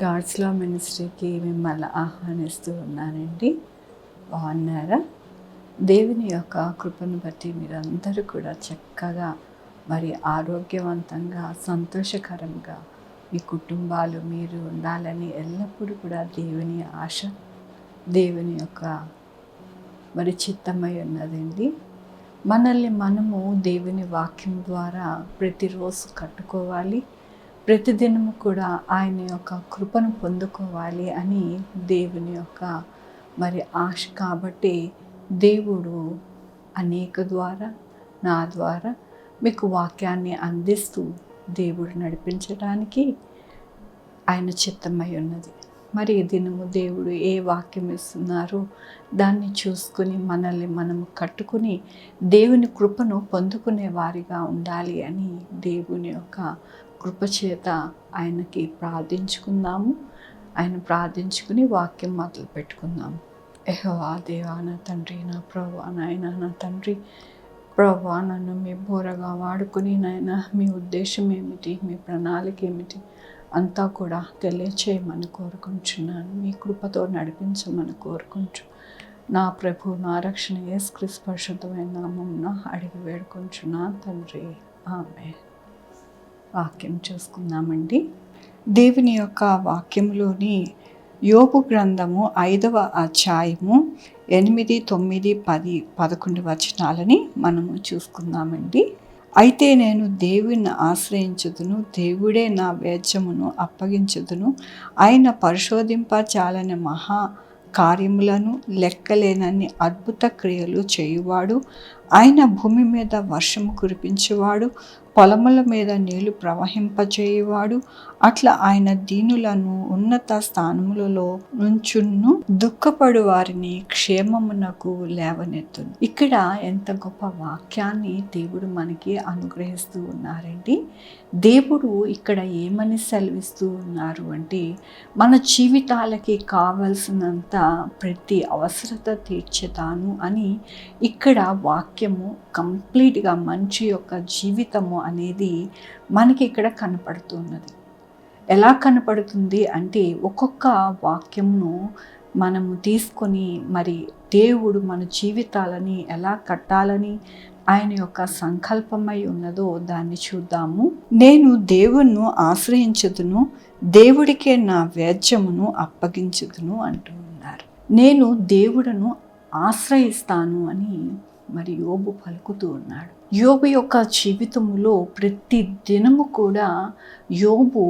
God's లా మినిస్ట్రీకి మిమ్మల్ని ఆహ్వానిస్తూ ఉన్నానండి. బాగున్నారా? దేవుని యొక్క కృపను బట్టి మీరందరూ కూడా చక్కగా మరి ఆరోగ్యవంతంగా సంతోషకరంగా మీ కుటుంబాలు మీరు ఉండాలని ఎల్లప్పుడూ కూడా దేవుని ఆశ, దేవుని యొక్క మరి చిత్తమై ఉన్నదండి. మనల్ని మనము దేవుని వాక్యం ద్వారా ప్రతిరోజు కట్టుకోవాలి, ప్రతిదినము కూడా ఆయన యొక్క కృపను పొందుకోవాలి అని దేవుని యొక్క మరి ఆశ. కాబట్టి దేవుడు అనేక ద్వారా, నా ద్వారా మీకు వాక్యాన్ని అందిస్తూ దేవుడు నడిపించడానికి ఆయన చిత్తమై ఉన్నది. మరి ఈ దినము దేవుడు ఏ వాక్యం ఇస్తున్నారో దాన్ని చూసుకుని మనల్ని మనము కట్టుకుని దేవుని కృపను పొందుకునే వారిగా ఉండాలి అని దేవుని యొక్క కృపచేత ఆయనకి ప్రార్థించుకుందాము. ఆయన ప్రార్థించుకుని వాక్యం మొదలు పెట్టుకుందాము. యెహోవా దేవా, నా తండ్రి, నా ప్రభువా, నాయన, నా తండ్రి, ప్రభువా, నన్ను మీ బోరగా వాడుకుని నాయన మీ ఉద్దేశం ఏమిటి, మీ ప్రణాళిక ఏమిటి అంతా కూడా తెలియచేయమని కోరుకుంటున్నాను. మీ కృపతో నడిపించమని కోరుకుంటూ నా ప్రభు, నా రక్షణ యేసుక్రీస్తు పరిశుద్ధమైన నామమున అడిగి వేడుకుంటున్నాను తండ్రి, ఆమేన్. వాక్యం చూసుకుందామండి. దేవుని యొక్క వాక్యంలోని యోబు గ్రంథము 5వ అధ్యాయము 8, 9, 10, 11 వచనాలని మనము చూసుకుందామండి. అయితే నేను దేవుని ఆశ్రయించుదును, దేవుడే నా వేద్యమును అప్పగించుదును. ఆయన పరిశోధింపచాలని మహా కార్యములను లెక్కలేనన్ని అద్భుత క్రియలు చేయువాడు. ఆయన భూమి మీద వర్షము కురిపించేవాడు, పొలముల మీద నీళ్లు ప్రవహింపచేయువాడు. అట్లా ఆయన దీనులను ఉన్నత స్థానములలో నుంచును, దుఃఖపడు వారిని క్షేమమునకు లేవనెత్తును. ఇక్కడ ఎంత గొప్ప వాక్యాన్ని దేవుడు మనకి అనుగ్రహిస్తూ ఉన్నారండి. దేవుడు ఇక్కడ ఏమని సెలవిస్తూ ఉన్నారు అంటే, మన జీవితాలకి కావలసినంత ప్రతి అవసరత తీర్చుతాను అని ఇక్కడ వాక్యము కంప్లీట్గా మంచి యొక్క జీవితము అనేది మనకి ఇక్కడ కనపడుతున్నది. ఎలా కనపడుతుంది అంటే, ఒక్కొక్క వాక్యంను మనము తీసుకొని మరి దేవుడు మన జీవితాలని ఎలా కట్టాలని ఆయన యొక్క సంకల్పమై ఉన్నదో దాన్ని చూద్దాము. నేను దేవుణ్ణి ఆశ్రయించుదును, దేవుడికే నా వేద్యమును అప్పగించుదును అంటూ ఉన్నారు. నేను దేవుడును ఆశ్రయిస్తాను అని మరి యోబు పలుకుతూ ఉన్నాడు. యోబు యొక్క జీవితంలో ప్రతి దినము కూడా యోబు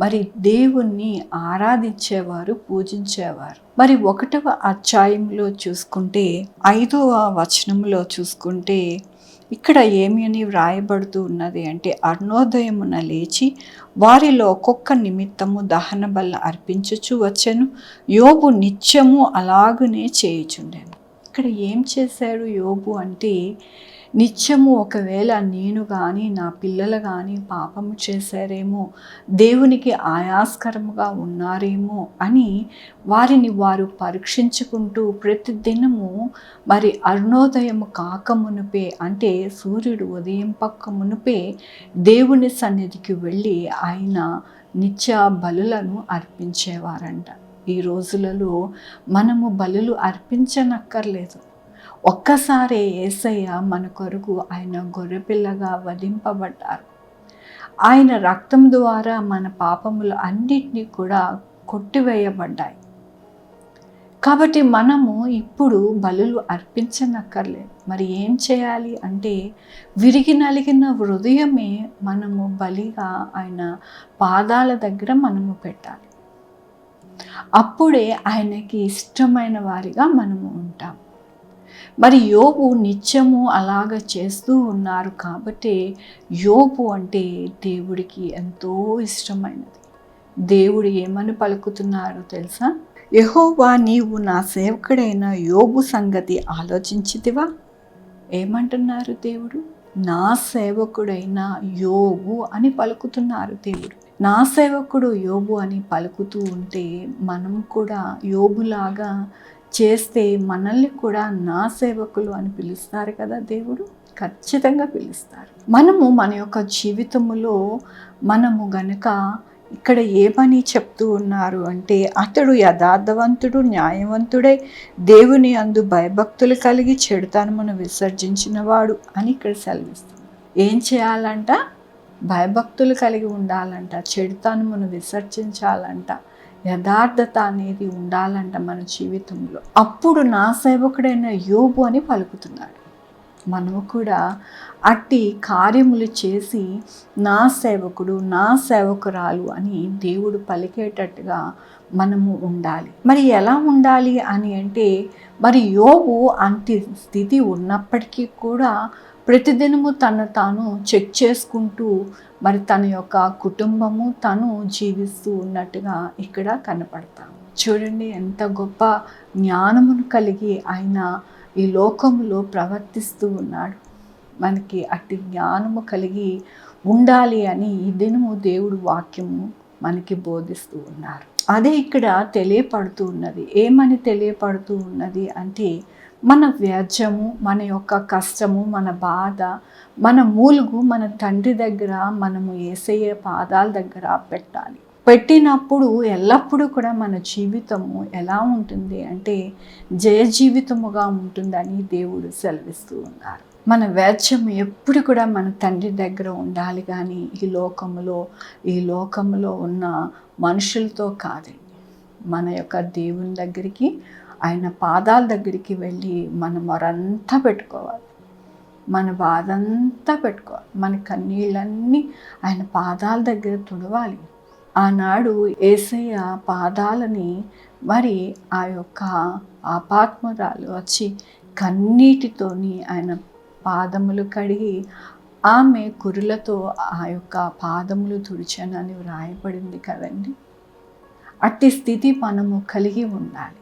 మరి దేవుణ్ణి ఆరాధించేవారు, పూజించేవారు. మరి 1వ అధ్యాయంలో చూసుకుంటే 5వ వచనంలో చూసుకుంటే ఇక్కడ ఏమి అని వ్రాయబడుతూ ఉన్నది అంటే, అరుణోదయమున లేచి వారిలో ఒక్కొక్క నిమిత్తము దహన బల్ల అర్పించుచు వచ్చెను. యోబు నిత్యము అలాగనే చేయుచుండెను. ఇక్కడ ఏం చేశాడు యోబు అంటే, నిత్యము ఒకవేళ నేను కానీ నా పిల్లలు కానీ పాపము చేశారేమో, దేవునికి ఆయాస్కరముగా ఉన్నారేమో అని వారిని వారు పరీక్షించుకుంటూ ప్రతి దినము మరి అరుణోదయము కాకమునుపే అంటే సూర్యుడు ఉదయం పక్క మునుపే దేవుని సన్నిధికి వెళ్ళి ఆయన నిత్య బలులను అర్పించేవారంట. ఈ రోజులలో మనము బలులు అర్పించనక్కర్లేదు. ఒక్కసారి యేసయ్య మన కొరకు ఆయన గొర్రెపిల్లగా వధింపబడ్డారు. ఆయన రక్తం ద్వారా మన పాపములు అన్నిటినీ కూడా కొట్టివేయబడ్డాయి. కాబట్టి మనము ఇప్పుడు బలులు అర్పించనక్కర్లేదు. మరి ఏం చేయాలి అంటే, విరిగి నలిగిన హృదయమే మనము బలిగా ఆయన పాదాల దగ్గర మనము పెట్టాలి. అప్పుడే ఆయనకి ఇష్టమైన వారిగా మనము ఉంటాం. మరి యోబు నిత్యము అలాగ చేస్తూ ఉన్నారు కాబట్టి యోబు అంటే దేవుడికి ఎంతో ఇష్టమైనది. దేవుడు ఏమని పలుకుతున్నారో తెలుసా? యెహోవా, నీవు నా సేవకుడైన యోబు సంగతి ఆలోచించితివా? ఏమంటున్నారు దేవుడు? నా సేవకుడైన యోబు అని పలుకుతున్నారు దేవుడు. నా సేవకుడు యోబు అని పలుకుతూ ఉంటే మనం కూడా యోబులాగా చేస్తే మనల్ని కూడా నా సేవకులు అని పిలుస్తారు కదా దేవుడు. ఖచ్చితంగా పిలుస్తారు. మనము మన యొక్క జీవితంలో మనము గనుక ఇక్కడ ఏమని చెప్తూ ఉన్నారు అంటే, అతడు యథార్థవంతుడు, న్యాయవంతుడై దేవుని అందు భయభక్తులు కలిగి చెడుతనమును విసర్జించినవాడు అని ఇక్కడ సెలవిస్తుంది. ఏం చేయాలంట? భయభక్తులు కలిగి ఉండాలంట, చెడుతనమును విసర్జించాలంట, యథార్థత అనేది ఉండాలంట మన జీవితంలో. అప్పుడు నా సేవకుడైన యోబు అని పలుకుతున్నాడు. మనము కూడా అట్టి కార్యములు చేసి నా సేవకుడు, నా సేవకురాలు అని దేవుడు పలికేటట్టుగా మనము ఉండాలి. మరి ఎలా ఉండాలి అని అంటే, మరి యోబు అంటి స్థితి ఉన్నప్పటికీ కూడా ప్రతిదినము తను తాను చెక్ చేసుకుంటూ మరి తన యొక్క కుటుంబము తను జీవిస్తూ ఉన్నట్టుగా ఇక్కడ కనపడతాము. చూడండి ఎంత గొప్ప జ్ఞానమును కలిగి ఆయన ఈ లోకంలో ప్రవర్తిస్తూ ఉన్నాడు. మనకి అట్టి జ్ఞానము కలిగి ఉండాలి అని ఈ దినము దేవుడు వాక్యము మనకి బోధిస్తూ ఉన్నారు. అదే ఇక్కడ తెలియపడుతూ ఉన్నది. ఏమని తెలియపడుతూ ఉన్నది అంటే, మన వ్యాజ్యము, మన యొక్క కష్టము, మన బాధ, మన మూలుగు మన తండ్రి దగ్గర మనము యేసయ్య పాదాల దగ్గర పెట్టాలి. పెట్టినప్పుడు ఎల్లప్పుడూ కూడా మన జీవితము ఎలా ఉంటుంది అంటే జయ జీవితముగా ఉంటుందని దేవుడు సెలవిస్తూ ఉన్నారు. మన వ్యాజ్యం ఎప్పుడు కూడా మన తండ్రి దగ్గర ఉండాలి, కానీ ఈ లోకంలో ఉన్న మనుషులతో కాదండి. మన యొక్క దేవుని దగ్గరికి, ఆయన పాదాల దగ్గరికి వెళ్ళి మన మొరంతా పెట్టుకోవాలి, మన బాధ అంతా పెట్టుకోవాలి, మన కన్నీళ్ళన్నీ ఆయన పాదాల దగ్గర తుడవాలి. ఆనాడు యేసయ్య పాదాలని మరి ఆ యొక్క ఆపాత్మురాలు వచ్చి కన్నీటితోని ఆయన పాదములు కడిగి ఆమె కురులతో ఆ యొక్క పాదములు తుడిచానని వ్రాయబడింది కదండి. అట్టి స్థితి మనము కలిగి ఉండాలి.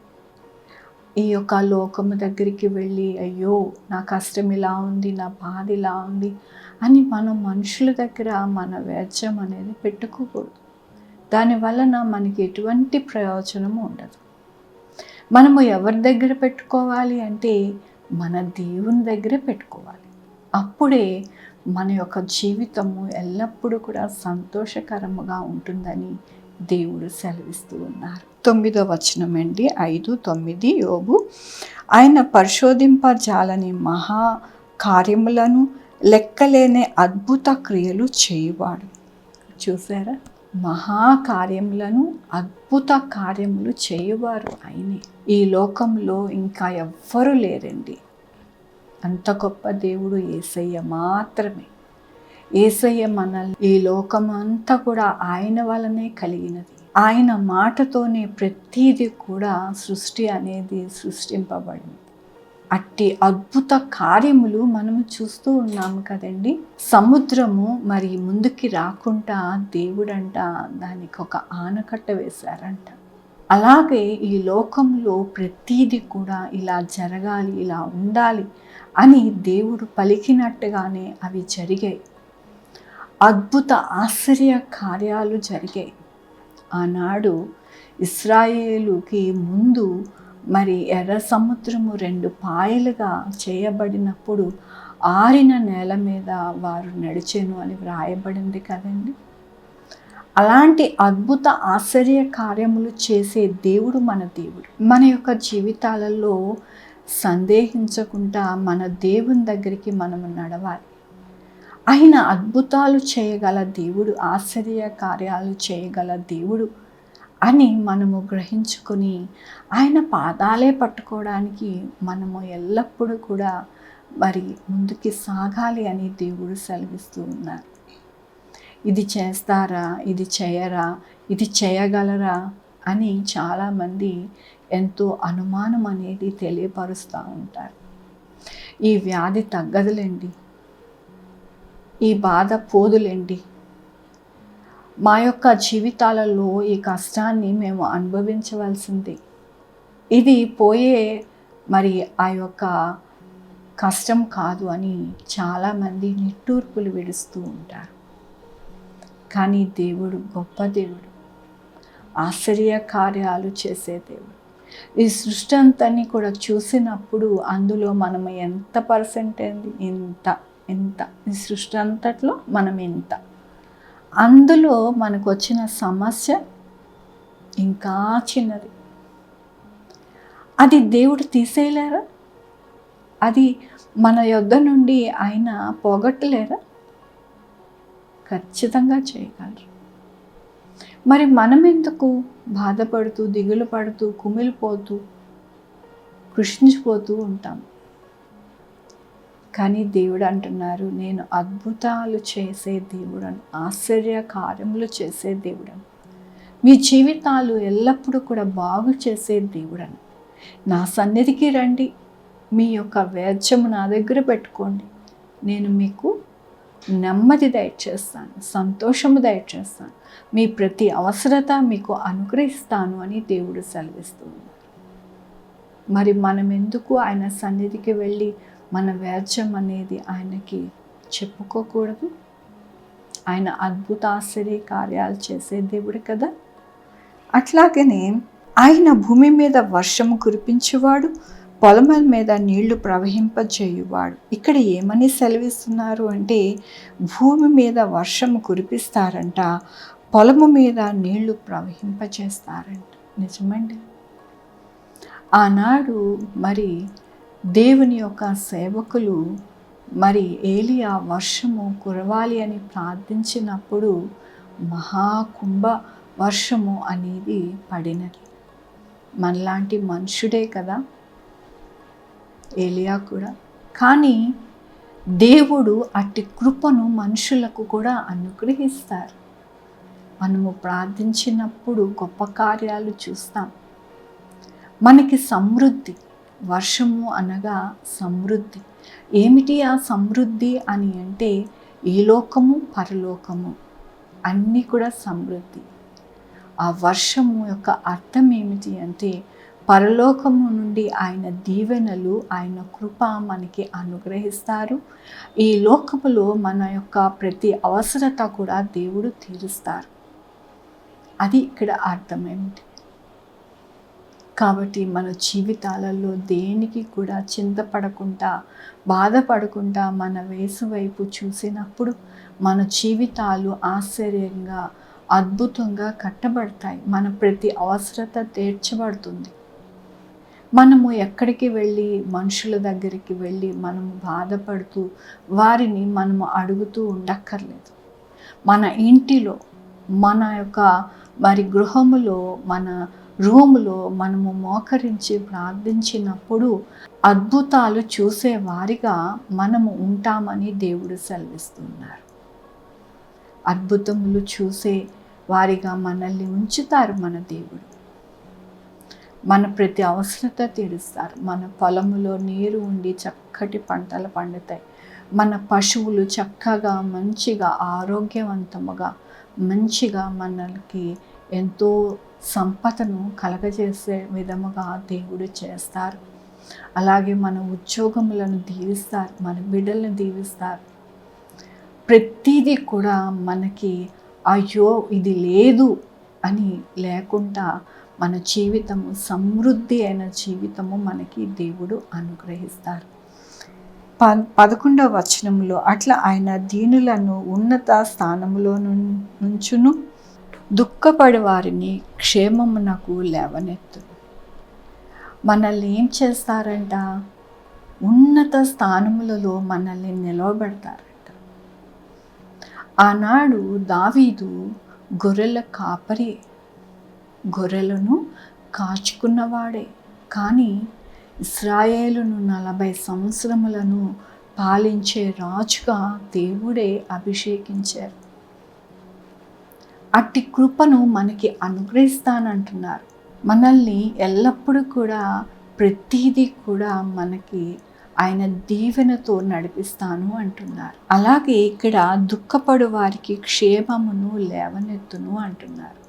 ఈ యొక్క లోకము దగ్గరికి వెళ్ళి అయ్యో నా కష్టం ఇలా ఉంది, నా బాధ ఇలా ఉంది అని మనం మనుషుల దగ్గర మన వ్యాజ్యం అనేది పెట్టుకోకూడదు. దానివలన మనకి ఎటువంటి ప్రయోజనము ఉండదు. మనము ఎవరి దగ్గర పెట్టుకోవాలి అంటే మన దేవుని దగ్గర పెట్టుకోవాలి. అప్పుడే మన యొక్క జీవితము ఎల్లప్పుడూ కూడా సంతోషకరముగా ఉంటుందని దేవుడు సెలవిస్తూ ఉన్నారు. 9వ వచనం అండి, 5-9 యోబు. ఆయన పరిశోధింపజాలని మహా కార్యములను లెక్కలేని అద్భుత క్రియలు చేయువాడు. చూసారా, మహాకార్యములను అద్భుత కార్యములు చేయువారు ఆయనే. ఈ లోకంలో ఇంకా ఎవ్వరూ లేరండి. అంత గొప్ప దేవుడు యేసయ్య మాత్రమే. యేసయ్య మనల్ని, ఈ లోకం అంతా కూడా ఆయన వలనే కలిగినది. ఆయన మాటతోనే ప్రతీది కూడా సృష్టి అనేది సృష్టింపబడింది. అట్టి అద్భుత కార్యములు మనము చూస్తూ ఉన్నాము కదండి. సముద్రము మరి ముందుకి రాకుండా దేవుడంట దానికి ఒక ఆనకట్ట వేశారంట. అలాగే ఈ లోకంలో ప్రతీది కూడా ఇలా జరగాలి, ఇలా ఉండాలి అని దేవుడు పలికినట్టుగానే అవి జరిగాయి. అద్భుత ఆశ్చర్య కార్యాలు జరిగాయి. ఆనాడు ఇశ్రాయేలుకి ముందు మరి ఎర్ర సముద్రము 2 పాయలుగా చేయబడినప్పుడు ఆరిన నేల మీద వారు నడిచెను అని వ్రాయబడింది కదండి. అలాంటి అద్భుత ఆశ్చర్య కార్యములు చేసే దేవుడు మన దేవుడు. మన యొక్క జీవితాలలో సందేహించకుండా మన దేవుని దగ్గరికి మనము నడవాలి. ఆయన అద్భుతాలు చేయగల దేవుడు, ఆశ్చర్య కార్యాలు చేయగల దేవుడు అని మనము గ్రహించుకొని ఆయన పాదాలే పట్టుకోవడానికి మనము ఎల్లప్పుడూ కూడా మరి ముందుకి సాగాలి అని దేవుడు సెలవిస్తూ ఉన్నారు. ఇది చేస్తారా, ఇది చేయరా, ఇది చేయగలరా అని చాలామంది ఎంతో అనుమానం అనేది తెలియపరుస్తూ ఉంటారు. ఈ వ్యాధి తగ్గదులేండి, ఈ బాధ పోదులేండి, మా యొక్క జీవితాలలో ఈ కష్టాన్ని మేము అనుభవించవలసిందే, ఇది పోయే మరి ఆ యొక్క కష్టం కాదు అని చాలామంది నిట్టూర్పులు విడుస్తూ ఉంటారు. కానీ దేవుడు గొప్ప దేవుడు, ఆశ్చర్య కార్యాలు చేసే దేవుడు. ఈ సృష్టి అంతని కూడా చూసినప్పుడు అందులో మనం ఎంత పర్సెంట్ ఏంది, ఇంత ఈ సృష్టి అంతట్లో మనం ఎంత అందులో మనకు వచ్చిన సమస్య ఇంకా చిన్నది. అది దేవుడు తీసేయలేరా? అది మన యొద్ద నుండి ఆయన పోగొట్టలేరా? ఖచ్చితంగా చేయగలరు. మరి మనం ఎందుకు బాధపడుతూ, దిగులు పడుతూ, కుమిలిపోతూ, కృషించిపోతూ ఉంటాం? కానీ దేవుడు అంటున్నారు, నేను అద్భుతాలు చేసే దేవుడను, ఆశ్చర్య కార్యములు చేసే దేవుడను, మీ జీవితాలు ఎల్లప్పుడూ కూడా బాగు చేసే దేవుడను. నా సన్నిధికి రండి, మీ యొక్క వేద్యము నా దగ్గర పెట్టుకోండి, నేను మీకు నెమ్మది దయచేస్తాను, సంతోషము దయచేస్తాను, మీ ప్రతి అవసరత మీకు అనుగ్రహిస్తాను అని దేవుడు సెలవిస్తుంది. మరి మనం ఎందుకు ఆయన సన్నిధికి వెళ్ళి మన వేద్యం అనేది ఆయనకి చెప్పుకోకూడదు? ఆయన అద్భుత ఆశ్చర్య కార్యాలు చేసే దేవుడు కదా. అట్లాగనే ఆయన భూమి మీద వర్షము కురిపించేవాడు, పొలముల మీద నీళ్లు ప్రవహింపజేయువాడు. ఇక్కడ ఏమని సెలవిస్తున్నారు అంటే, భూమి మీద వర్షము కురిపిస్తారంట, పొలము మీద నీళ్లు ప్రవహింపజేస్తారంట. నిజమండి. ఆనాడు మరి దేవుని యొక్క సేవకులు మరి ఏలియా వర్షము కురవాలి అని ప్రార్థించినప్పుడు మహాకుంభ వర్షము అనేది పడినది. మనలాంటి మనుషుడే కదా ఏలియా కూడా. కానీ దేవుడు అట్టి కృపను మనుషులకు కూడా అనుగ్రహిస్తారు. మనము ప్రార్థించినప్పుడు గొప్ప కార్యాలు చూస్తాం. మనకి సమృద్ధి, వర్షము అనగా సమృద్ధి. ఏమిటి ఆ సమృద్ధి అని అంటే, ఈ లోకము పరలోకము అన్నీ కూడా సమృద్ధి. ఆ వర్షము యొక్క అర్థం ఏమిటి అంటే, పరలోకము నుండి ఆయన దీవెనలు, ఆయన కృప మనకి అనుగ్రహిస్తారు. ఈ లోకములో మన యొక్క ప్రతి అవసరత కూడా దేవుడు తీరుస్తారు. అది ఇక్కడ అర్థం ఏమిటి. కాబట్టి మన జీవితాలలో దేనికి కూడా చింతపడకుండా, బాధపడకుండా మన వేసు వైపు చూసినప్పుడు మన జీవితాలు ఆశ్చర్యంగా, అద్భుతంగా కట్టబడతాయి. మన ప్రతి అవసరత తీర్చబడుతుంది. మనము ఎక్కడికి వెళ్ళి, మనుషుల దగ్గరికి వెళ్ళి మనము బాధపడుతూ వారిని మనము అడుగుతూ ఉండక్కర్లేదు. మన ఇంటిలో, మన యొక్క మరి గృహములో, మన రూములో మనము మోకరించి ప్రార్థించినప్పుడు అద్భుతాలు చూసే వారిగా మనము ఉంటామని దేవుడు సెలవిస్తున్నారు. అద్భుతములు చూసే వారిగా మనల్ని ఉంచుతారు మన దేవుడు. మన ప్రతి అవసరత తీరుస్తారు. మన పొలములో నీరు ఉండి చక్కటి పంటలు పండుతాయి. మన పశువులు చక్కగా, మంచిగా, ఆరోగ్యవంతముగా, మంచిగా మనకి ఎంతో సంపదను కలగజేసే విధముగా దేవుడు చేస్తారు. అలాగే మన ఉద్యోగములను దీవిస్తారు, మన బిడ్డలను దీవిస్తారు. ప్రతిదీ కూడా మనకి అయ్యో ఇది లేదు అని లేకుండా మన జీవితము సమృద్ధి అయిన జీవితము మనకి దేవుడు అనుగ్రహిస్తారు. 11వ వచనంలో, అట్లా ఆయన దీనులను ఉన్నత స్థానములో నుంచును, దుఃఖపడి వారిని క్షేమమునకు లేవనెత్తు. మనల్ని ఏం చేస్తారంట? ఉన్నత స్థానములలో మనల్ని నిలవబెడతారంట. ఆనాడు దావీదు గొర్రెల కాపరి, గొర్రెలను కాచుకున్నవాడే. కానీ ఇశ్రాయేలును 40 సంవత్సరములను పాలించే రాజుగా దేవుడే అభిషేకించారు. అట్టి కృపను మనకి అనుగ్రహిస్తానంటున్నారు. మనల్ని ఎల్లప్పుడూ కూడా ప్రతిదీ కూడా మనకి ఆయన దీవెనతో నడిపిస్తాను అంటున్నారు. అలాగే ఇక్కడ దుఃఖపడు వారికి క్షేమమును లేవనెత్తును అంటున్నారు.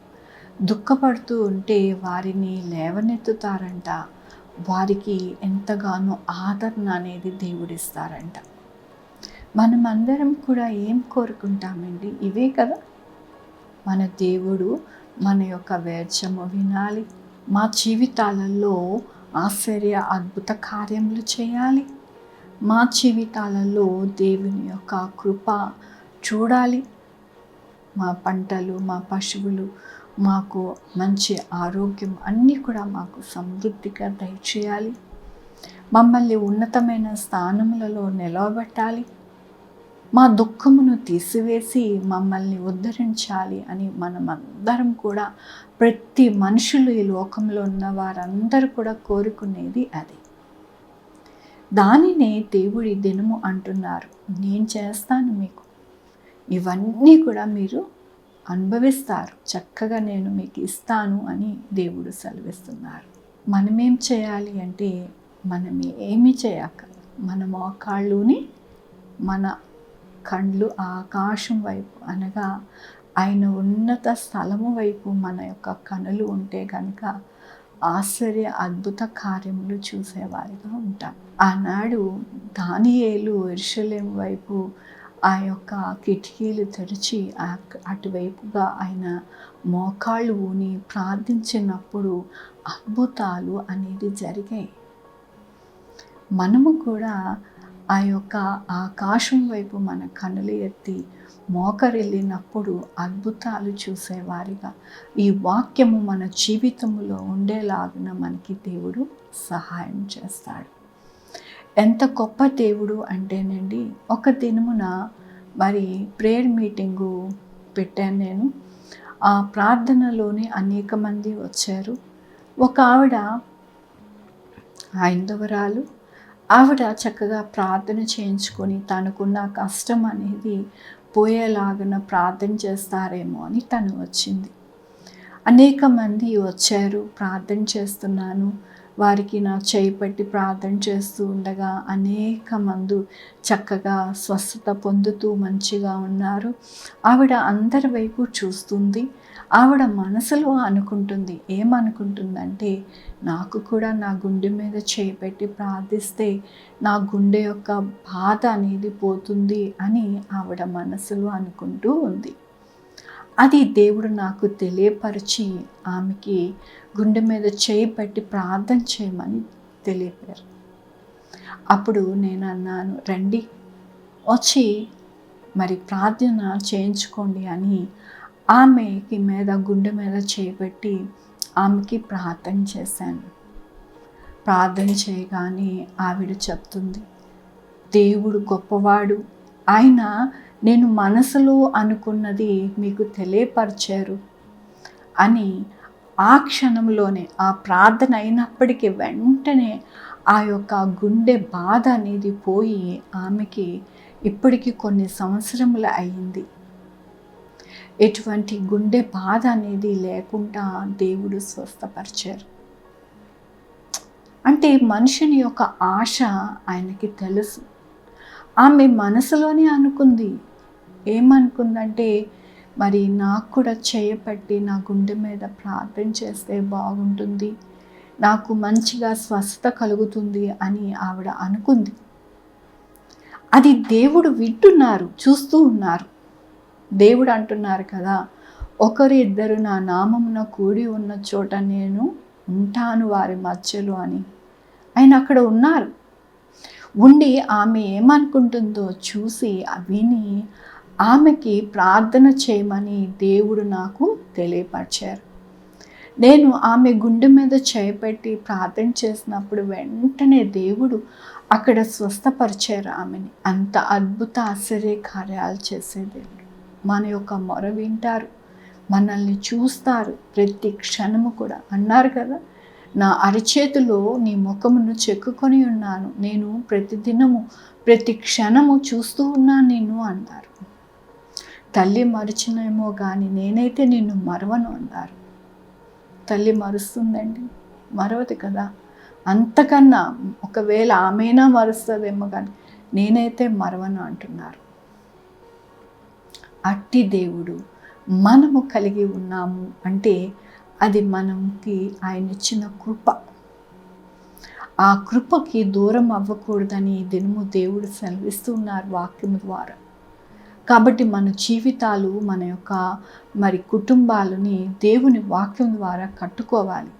దుఃఖపడుతూ ఉంటే వారిని లేవనెత్తుతారంట. వారికి ఎంతగానో ఆదరణ అనేది దేవుడిస్తారంట. మనమందరం కూడా ఏం కోరుకుంటామండి? ఇవే కదా. మన దేవుడు మన యొక్క వేద్యము వినాలి, మా జీవితాలలో ఆశ్చర్య అద్భుత కార్యములు చేయాలి, మా జీవితాలలో దేవుని యొక్క కృప చూడాలి, మా పంటలు, మా పశువులు, మాకు మంచి ఆరోగ్యం అన్నీ కూడా మాకు సమృద్ధిగా దయచేయాలి. మమ్మల్ని ఉన్నతమైన స్థానములలో నిలవబెట్టాలి. మా దుఃఖమును తీసివేసి మమ్మల్ని ఉద్ధరించాలి అని మనమందరం కూడా, ప్రతి మనుషులు ఈ లోకంలో ఉన్న వారందరూ కూడా కోరుకునేది అది. దానినే దేవుడి దినము అంటున్నారు. నేను చేస్తాను మీకు, ఇవన్నీ కూడా మీరు అనుభవిస్తారు, చక్కగా నేను మీకు ఇస్తాను అని దేవుడు సెలవిస్తున్నారు. మనమేం చేయాలి అంటే, మనం ఏమి చేయక మన మోకాళ్ళుని, మన కళ్ళు ఆకాశం వైపు అనగా ఆయన ఉన్నత స్థలము వైపు మన యొక్క కనులు ఉంటే కనుక ఆశ్చర్య అద్భుత కార్యములు చూసేవారిగా ఉంటాం. ఆనాడు దానియేలు యెరూషలేము వైపు ఆ యొక్క కిటికీలు తెరిచి అటువైపుగా ఆయన మోకాళ్ళు ఊని ప్రార్థించినప్పుడు అద్భుతాలు అనేది జరిగాయి. మనము కూడా ఆ యొక్క ఆకాశం వైపు మన కనులు ఎత్తి మోకరిల్లినప్పుడు అద్భుతాలు చూసేవారిగా ఈ వాక్యము మన జీవితంలో ఉండేలాగున మనకి దేవుడు సహాయం చేస్తాడు. ఎంత గొప్ప దేవుడు అంటేనండి, ఒక దినమున మరి ప్రేయర్ మీటింగు పెట్టాను నేను. ఆ ప్రార్థనలోని అనేక మంది వచ్చారు. ఒక ఆవిడ హైందవరాలు, ఆవిడ చక్కగా ప్రార్థన చేయించుకొని తనకున్న కష్టం అనేది పోయేలాగున ప్రార్థన చేస్తారేమో అని తను వచ్చింది. అనేక మంది వచ్చారు, ప్రార్థన చేస్తున్నాను, వారికి నా చేయి పట్టి ప్రార్థన చేస్తూ ఉండగా అనేక మంది చక్కగా స్వస్థత పొందుతూ మంచిగా ఉన్నారు. ఆవిడ అందరి వైపు చూస్తుంది. ఆవిడ మనసులో అనుకుంటుంది, ఏమనుకుంటుందంటే, నాకు కూడా నా గుండె మీద చేయి పెట్టి ప్రార్థిస్తే నా గుండె యొక్క బాధ అనేది పోతుంది అని ఆవిడ మనసులో అనుకుంటూ ఉంది. అది దేవుడు నాకు తెలియపరిచి ఆమెకి గుండె మీద చేయి పెట్టి ప్రార్థన చేయమని తెలియపారు. అప్పుడు నేను అన్నాను, రండి వచ్చి మరి ప్రార్థన చేయించుకోండి అని ఆమెకి మీద గుండె మీద చేయి పెట్టి ఆమెకి ప్రార్థన చేశాను. ప్రార్థన చేయగానే ఆవిడ చెప్తుంది, దేవుడు గొప్పవాడు, ఆయన నేను మనసులో అనుకున్నది మీకు తెలియపరిచారు అని ఆ క్షణంలోనే, ఆ ప్రార్థన అయినప్పటికీ వెంటనే ఆ యొక్క గుండె బాధ అనేది పోయి ఆమెకి ఇప్పటికీ కొన్ని సంవత్సరములు అయింది. ఎటువంటి గుండె బాధ అనేది లేకుండా దేవుడు స్వస్థపరిచారు. అంటే మనుషుని యొక్క ఆశ ఆయనకి తెలుసు. ఆమె మనసులోనే అనుకుంది. ఏమనుకుందంటే, మరి నాకు కూడా చేయపట్టి నా గుండె మీద ప్రార్థన చేస్తే బాగుంటుంది, నాకు మంచిగా స్వస్థత కలుగుతుంది అని ఆవిడ అనుకుంది. అది దేవుడు వింటున్నారు, చూస్తూ ఉన్నారు. దేవుడు అంటున్నారు కదా, ఒకరు ఇద్దరు నా నామమున కూడి ఉన్న చోట నేను ఉంటాను వారి మధ్యలో అని. ఆయన అక్కడ ఉన్నారు. ఉండి ఆమె ఏమనుకుంటుందో చూసి విని ఆమెకి ప్రార్థన చేయమని దేవుడు నాకు తెలియపరిచారు. నేను ఆమె గుండె మీద చేపెట్టి ప్రార్థన చేసినప్పుడు వెంటనే దేవుడు అక్కడ స్వస్థపరిచారు ఆమెని. అంత అద్భుత ఆశ్చర్య కార్యాలు చేసే దేవుడు మన యొక్క మొర వింటారు, మనల్ని చూస్తారు ప్రతి క్షణము కూడా. అన్నారు కదా, నా అరచేతిలో నీ ముఖమును చెక్కుకొని ఉన్నాను, నేను ప్రతిదినము ప్రతి క్షణము చూస్తూ ఉన్నాను నిన్ను అన్నారు. తల్లి మరిచినేమో కానీ నేనైతే నిన్ను మరవను అన్నారు. తల్లి మరుస్తుందండి, మరవదు కదా. అంతకన్నా ఒకవేళ ఆమెనా మరుస్తుందేమో కానీ నేనైతే మరవను అంటున్నారు. అట్టి దేవుడు మనము కలిగి ఉన్నాము అంటే అది మనకి ఆయన ఇచ్చిన కృప. ఆ కృపకి దూరం అవ్వకూడదని దినము దేవుడు సెలవిస్తూ ఉన్నారు వాక్యం ద్వారా. కాబట్టి మన జీవితాలు, మన యొక్క మరి కుటుంబాలని దేవుని వాక్యం ద్వారా కట్టుకోవాలి.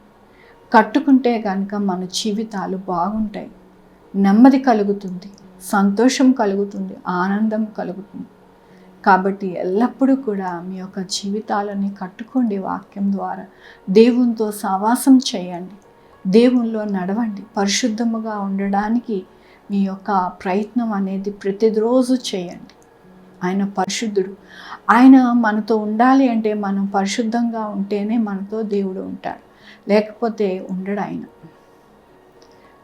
కట్టుకుంటే కనుక మన జీవితాలు బాగుంటాయి, నెమ్మది కలుగుతుంది, సంతోషం కలుగుతుంది, ఆనందం కలుగుతుంది. కాబట్టి ఎల్లప్పుడూ కూడా మీ యొక్క జీవితాలని కట్టుకోండి వాక్యం ద్వారా. దేవునితో సహవాసం చేయండి, దేవునిలో నడవండి. పరిశుద్ధముగా ఉండడానికి మీ యొక్క ప్రయత్నం అనేది ప్రతిరోజు చేయండి. ఆయన పరిశుద్ధుడు. ఆయన మనతో ఉండాలి అంటే మనం పరిశుద్ధంగా ఉంటేనే మనతో దేవుడు ఉంటాడు, లేకపోతే ఉండడు ఆయన.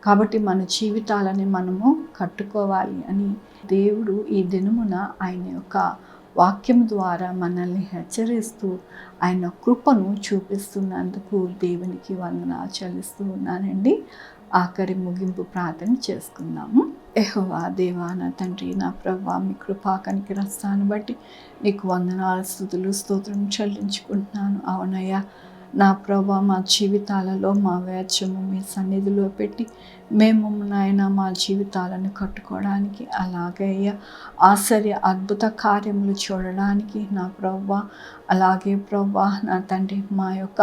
కాబట్టి మన జీవితాలని మనము కట్టుకోవాలి అని దేవుడు ఈ దినమున ఆయన యొక్క వాక్యం ద్వారా మనల్ని హెచ్చరిస్తూ ఆయన కృపను చూపిస్తున్నందుకు దేవునికి వందనాలు చెల్లిస్తూ ఉన్నానండి. ఆఖరి ముగింపు ప్రార్థన చేసుకుందాము. యెహోవా దేవా, నా తండ్రి, నా ప్రభువా, మీ కృపా కనికరస్తాను బట్టి నీకు వందనాలు, స్తుతులు, స్తోత్రం చెల్లించుకుంటున్నాను. అవునయ్యా నా ప్రభువా, మా జీవితాలలో మా వేద్యము మీ సన్నిధిలో పెట్టి మేము నాయన మా జీవితాలను కట్టుకోవడానికి, అలాగే ఆశ్చర్య అద్భుత కార్యములు చూడడానికి నా ప్రభువా, అలాగే ప్రభువా నా తండ్రి మా యొక్క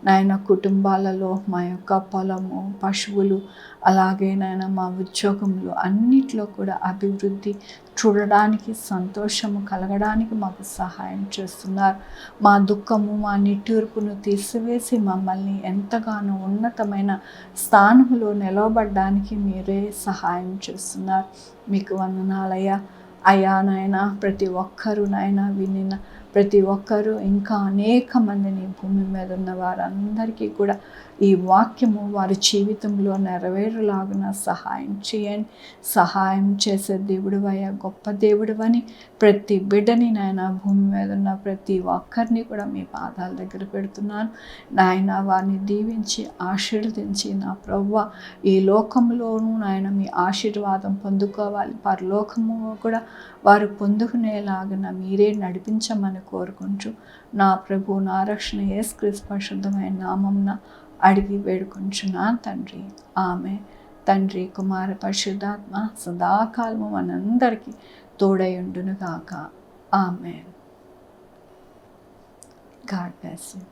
నాయన కుటుంబాలలో మా యొక్క పొలము, పశువులు, అలాగే నాయన మా ఉద్యోగములు అన్నిట్లో కూడా అభివృద్ధి చూడడానికి, సంతోషము కలగడానికి మాకు సహాయం చేస్తున్నారు. మా దుఃఖము, మా నిట్టూర్పును తీసివేసి మమ్మల్ని ఎంతగానో ఉన్నతమైన స్థానంలో నిలవబడడానికి మీరే సహాయం చేస్తున్నారు. మీకు వందనాలయ్యా. అయ్యా నాయన, ప్రతి ఒక్కరూ నాయన వినిన ప్రతి ఒక్కరూ ఇంకా అనేక మందిని భూమి మీద ఉన్న వారందరికీ కూడా ఈ వాక్యము వారి జీవితంలో నెరవేరులాగున సహాయం చేయండి. సహాయం చేసే దేవుడివయ్యా, గొప్ప దేవుడివని ప్రతి బిడ్డని నాయన భూమి మీద ఉన్న ప్రతి ఒక్కరిని కూడా మీ పాదాల దగ్గర పెడుతున్నాను. నాయన వారిని దీవించి ఆశీర్వదించి నా ప్రభువా, ఈ లోకంలోనూ నాయన మీ ఆశీర్వాదం పొందుకోవాలి, పరలోకము కూడా వారు పొందుకునేలాగా మీరే నడిపించమని కోరుకుంటూ నా ప్రభు, నా రక్షణ యేసుక్రీస్తు పరిశుద్ధమైన నామమున అడిగి వేడుకొంచున్నాను తండ్రి. ఆమె తండ్రి, కుమార, పరిశుద్ధాత్మ సదాకాలము మనందరికీ తోడై ఉండునుగాక. ఆమెన్. God bless you.